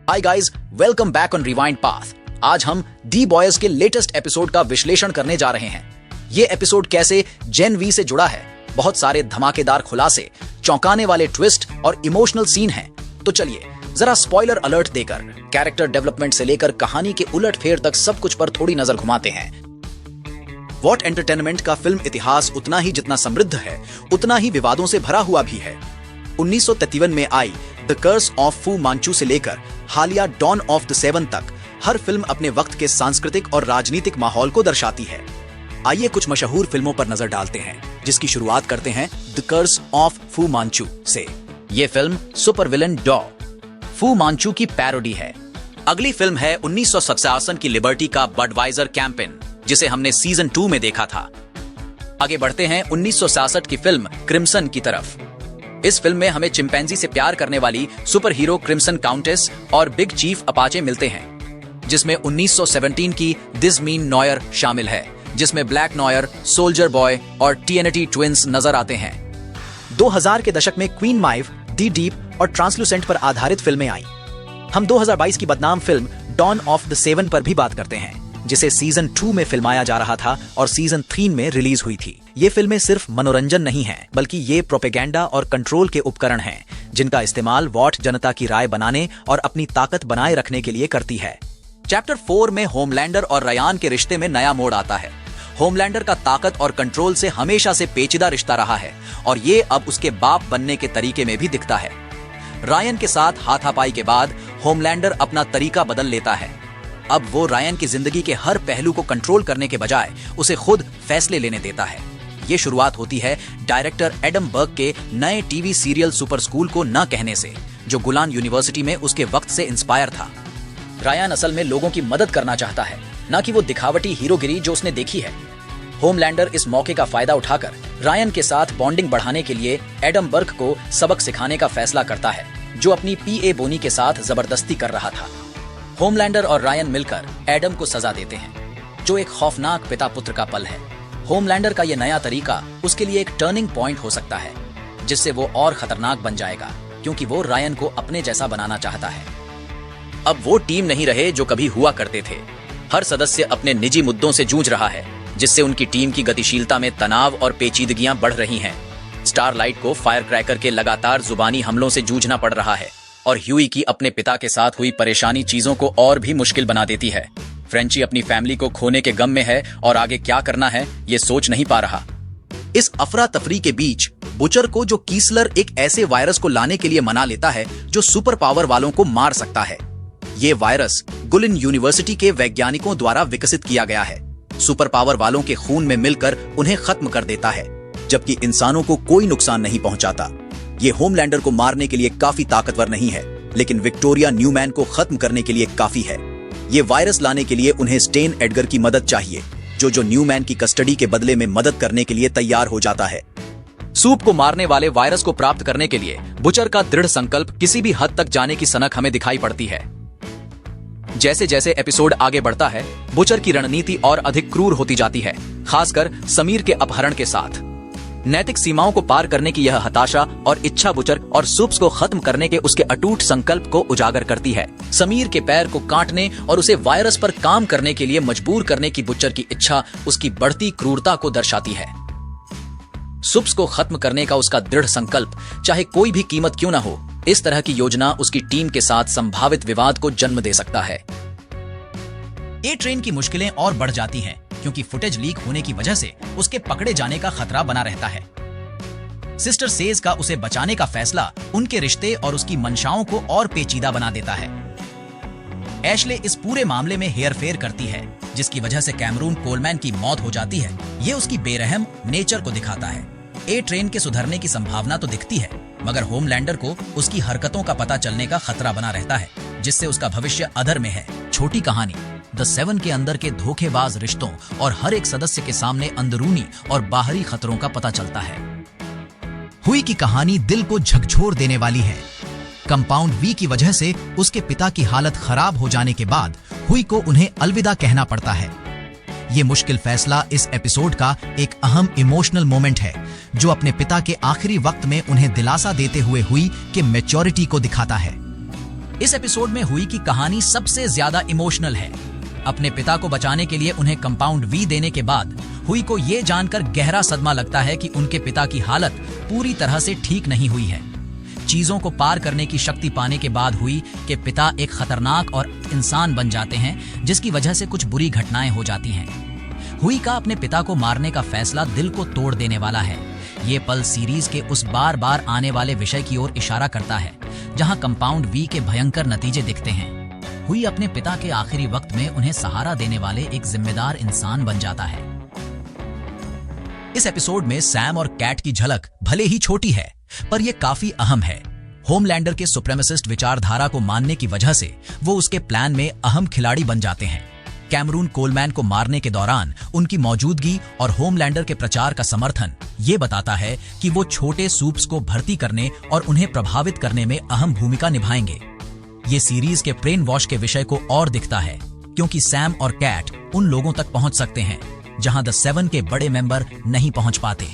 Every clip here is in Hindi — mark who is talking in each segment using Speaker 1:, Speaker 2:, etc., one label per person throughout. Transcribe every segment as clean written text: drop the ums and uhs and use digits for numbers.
Speaker 1: Hi guys, welcome back on rewind path. आज हम दी बॉयज के लेटेस्ट एपिसोड का विश्लेषण करने जा रहे हैं। ये एपिसोड कैसे जेन वी से जुड़ा है, बहुत सारे धमाकेदार खुलासे, चौंकाने वाले ट्विस्ट और इमोशनल सीन हैं। तो चलिए जरा स्पॉइलर अलर्ट देकर कैरेक्टर डेवलपमेंट से लेकर कहानी के उलट फेर तक सब कुछ पर थोड़ी नजर घुमाते हैं। वॉट एंटरटेनमेंट का फिल्म इतिहास उतना ही जितना समृद्ध है, उतना ही विवादों से भरा हुआ भी है। 1953 में आई द कर्स ऑफ फू मांचू से लेकर हालिया डॉन ऑफ द सेवन तक हर फिल्म अपने वक्त के सांस्कृतिक और राजनीतिक माहौल को दर्शाती है। आइए कुछ मशहूर फिल्मों पर नजर डालते हैं, जिसकी शुरुआत करते हैं द कर्स ऑफ फू मांचू से। ये फिल्म सुपर विलन डॉ फू मांचू की पैरोडी है। अगली फिल्म है 1967 की लिबर्टी का बडवाइजर कैंपेन, जिसे हमने सीजन 2 में देखा था। आगे बढ़ते हैं 1966 की फिल्म क्रिम्सन की तरफ। इस फिल्म में हमें चिंपैंजी से प्यार करने वाली सुपर हीरो क्रिम्सन काउंटेस और बिग चीफ अपाचे मिलते हैं, जिसमें 1917 की दिस मीन नॉयर शामिल है, जिसमें ब्लैक नॉयर, सोल्जर बॉय और टीएनटी ट्विंस नजर आते हैं। 2000 के दशक में क्वीन माइव, दी डीप और ट्रांसलूसेंट पर आधारित फिल्में आई। हम 2022 की बदनाम film Dawn of the Seven पर भी बात करते हैं, जिसे सीजन 2 में फिल्माया जा रहा था और सीजन 3 में रिलीज हुई थी। ये फिल्में सिर्फ मनोरंजन नहीं हैं, बल्कि ये प्रोपेगेंडा और कंट्रोल के उपकरण हैं, जिनका इस्तेमाल वॉट जनता की राय बनाने और अपनी ताकत बनाए रखने के लिए करती है। चैप्टर 4 में होमलैंडर और रयान के रिश्ते में नया मोड़ आता है। होमलैंडर का ताकत और कंट्रोल से हमेशा से पेचीदा रिश्ता रहा है और ये अब उसके बाप बनने के तरीके में भी दिखता है। रायन के साथ हाथापाई के बाद होमलैंडर अपना तरीका बदल लेता है। अब वो रायन की जिंदगी के हर पहलू को कंट्रोल करने के बजाय उसे खुद फैसले लेने देता है। ये शुरुआत होती है डायरेक्टर एडम बर्ग के नए टीवी सीरियल सुपर स्कूल को न कहने से, जो गुलान यूनिवर्सिटी में उसके वक्त से इंस्पायर था। रायन असल में लोगों की मदद करना चाहता है, न कि वो दिखावटी हीरोगिरी जो उसने देखी है। होमलैंडर इस मौके का फायदा उठाकर रायन के साथ बॉन्डिंग बढ़ाने के लिए एडम बर्ग को सबक सिखाने का फैसला करता है, जो अपनी पीए बोनी के साथ जबरदस्ती कर रहा था। होमलैंडर और रायन मिलकर एडम को सजा देते हैं, जो एक खौफनाक पिता पुत्र का पल है। होमलैंडर का यह नया तरीका उसके लिए एक टर्निंग पॉइंट हो सकता है, जिससे वो और खतरनाक बन जाएगा, क्योंकि वो रायन को अपने जैसा बनाना चाहता है। अब वो टीम नहीं रहे जो कभी हुआ करते थे। हर सदस्य अपने निजी मुद्दों से जूझ रहा है, जिससे उनकी टीम की गतिशीलता में तनाव और पेचीदगियां बढ़ रही हैं। स्टारलाइट को फायरक्रैकर के लगातार जुबानी हमलों से जूझना पड़ रहा है और ह्यूई की अपने पिता के साथ हुई परेशानी चीजों को और भी मुश्किल बना देती है। फ्रेंची अपनी फैमिली को खोने के गम में है और आगे क्या करना है ये सोच नहीं पा रहा। इस अफरा तफरी के बीच बुचर को, जो कीसलर एक ऐसे वायरस को लाने के लिए मना लेता है जो सुपर पावर वालों को मार सकता है। ये वायरस गुलिन यूनिवर्सिटी के वैज्ञानिकों द्वारा विकसित किया गया है। सुपर पावर वालों के खून में मिलकर उन्हें खत्म कर देता है, जबकि इंसानों को कोई नुकसान नहीं पहुंचाता। ये होमलैंडर को मारने के लिए काफी ताकतवर नहीं है, लेकिन विक्टोरिया न्यूमैन को खत्म करने के लिए काफी है। ये वायरस लाने के लिए उन्हें स्टेन एडगर की मदद चाहिए, जो न्यूमैन की कस्टडी के बदले में मदद करने के लिए तैयार हो जाता है। सूप को मारने वाले वायरस को प्राप्त करने के लिए बुचर का दृढ़ संकल्प किसी भी हद तक जाने की सनक हमें दिखाई पड़ती है। जैसे जैसे एपिसोड आगे बढ़ता है, बुचर की रणनीति और अधिक क्रूर होती जाती है, खासकर समीर के अपहरण के साथ। नैतिक सीमाओं को पार करने की यह हताशा और इच्छा बुचर और सूप्स को खत्म करने के उसके अटूट संकल्प को उजागर करती है। समीर के पैर को काटने और उसे वायरस पर काम करने के लिए मजबूर करने की बुचर की इच्छा उसकी बढ़ती क्रूरता को दर्शाती है। सूप्स को खत्म करने का उसका दृढ़ संकल्प, चाहे कोई भी कीमत क्यों न हो, इस तरह की योजना उसकी टीम के साथ संभावित विवाद को जन्म दे सकता है। ए ट्रेन की मुश्किलें और बढ़ जाती हैं, क्योंकि फुटेज लीक होने की वजह से उसके पकड़े जाने का खतरा बना रहता है। सिस्टर सेज का उसे बचाने का फैसला उनके रिश्ते और उसकी मंशाओं को और पेचीदा बना देता है। एशले इस पूरे मामले में हेरफेर करती है, जिसकी वजह से कैमरून कोलमैन की मौत हो जाती है। ये उसकी बेरहम नेचर को दिखाता है। ए ट्रेन के सुधरने की संभावना तो दिखती है, मगर होमलैंडर को उसकी हरकतों का पता चलने का खतरा बना रहता है, जिससे उसका भविष्य अधर में है। छोटी कहानी द सेवन के अंदर के धोखेबाज रिश्तों और हर एक सदस्य के सामने अंदरूनी और बाहरी खतरों का पता चलता है। हुई की कहानी दिल को झकझोर देने वाली है। कंपाउंड वी की वजह से उसके पिता की हालत खराब हो जाने के बाद हुई को उन्हें अलविदा कहना पड़ता है। ये मुश्किल फैसला इस एपिसोड का एक अहम इमोशनल मोमेंट है, जो अपने पिता के आखिरी वक्त में उन्हें दिलासा देते हुए हुई कि मैच्योरिटी को दिखाता है। इस एपिसोड में हुई की कहानी सबसे ज्यादा इमोशनल है। अपने पिता को बचाने के लिए उन्हें कंपाउंड वी देने के बाद हुई को ये जानकर गहरा सदमा लगता है कि उनके पिता की हालत पूरी तरह से ठीक नहीं हुई है। चीजों को पार करने की शक्ति पाने के बाद हुई के पिता एक खतरनाक और इंसान बन जाते हैं, जिसकी वजह से कुछ बुरी घटनाएं हो जाती हैं। हुई का अपने पिता को मारने का फैसला दिल को तोड़ देने वाला है। ये पल सीरीज के उस बार बार आने वाले विषय की ओर इशारा करता है, जहां कंपाउंड वी के भयंकर नतीजे दिखते हैं। हुई अपने पिता के आखिरी वक्त में उन्हें सहारा देने वाले एक जिम्मेदार इंसान बन जाता है। इस एपिसोड में सैम और कैट की झलक भले ही छोटी है, पर यह काफी अहम है। होमलैंडर के सुप्रेमेसिस्ट विचारधारा को मानने की वजह से वो उसके प्लान में अहम खिलाड़ी बन जाते हैं। कैमरून कोलमैन को मारने के दौरान उनकी मौजूदगी और होमलैंडर के प्रचार का समर्थन ये बताता है कि वो छोटे सूप्स को भर्ती करने और उन्हें प्रभावित करने में अहम भूमिका निभाएंगे। ये सीरीज के ब्रेन वॉश के विषय को और दिखता है, क्योंकि सैम और कैट उन लोगों तक पहुंच सकते हैं जहां द सेवन के बड़े मेंबर नहीं पहुंच पाते।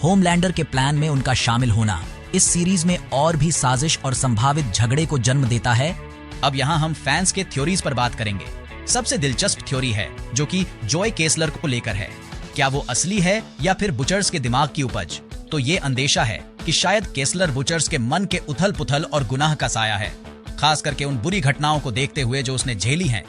Speaker 1: होमलैंडर के प्लान में उनका शामिल होना इस सीरीज में और भी साजिश और संभावित झगड़े को जन्म देता है। अब यहाँ हम फैंस के थ्योरीज पर बात करेंगे। सबसे दिलचस्प थ्योरी है जो कि जॉय केसलर को लेकर है। क्या वो असली है या फिर बुचर्स के दिमाग की उपज? तो ये अंदेशा है कि शायद केसलर बुचर्स के मन के उथल पुथल और गुनाह का साया है, खास करके उन बुरी घटनाओं को देखते हुए जो उसने झेली हैं।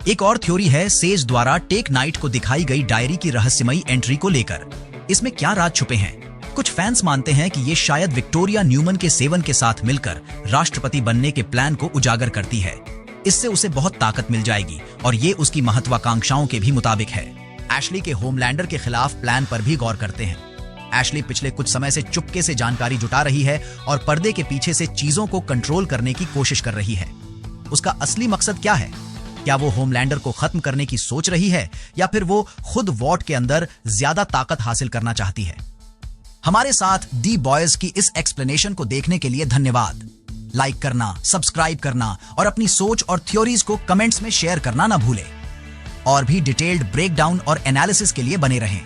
Speaker 1: एक और थ्योरी है सेज द्वारा टेक नाइट को दिखाई गई डायरी की रहस्यमयी एंट्री को लेकर। इसमें क्या राज छुपे हैं? कुछ फैंस मानते हैं कि ये शायद विक्टोरिया न्यूमन के सेवन के साथ मिलकर राष्ट्रपति बनने के प्लान को उजागर करती है। इससे उसे बहुत ताकत मिल जाएगी और ये उसकी महत्वाकांक्षाओं के भी मुताबिक है। एशली के होमलैंडर के खिलाफ प्लान पर भी गौर करते हैं। एशली पिछले कुछ समय से चुपके से जानकारी जुटा रही है और पर्दे के पीछे से चीजों को कंट्रोल करने की कोशिश कर रही है। उसका असली मकसद क्या है? क्या वो होमलैंडर को खत्म करने की सोच रही है या फिर वो खुद वॉट के अंदर ज्यादा ताकत हासिल करना चाहती है? हमारे साथ दी बॉयज की इस एक्सप्लेनेशन को देखने के लिए धन्यवाद। लाइक करना, सब्सक्राइब करना और अपनी सोच और थ्योरीज को कमेंट्स में शेयर करना ना भूलें। और भी डिटेल्ड ब्रेकडाउन और एनालिसिस के लिए बने रहें।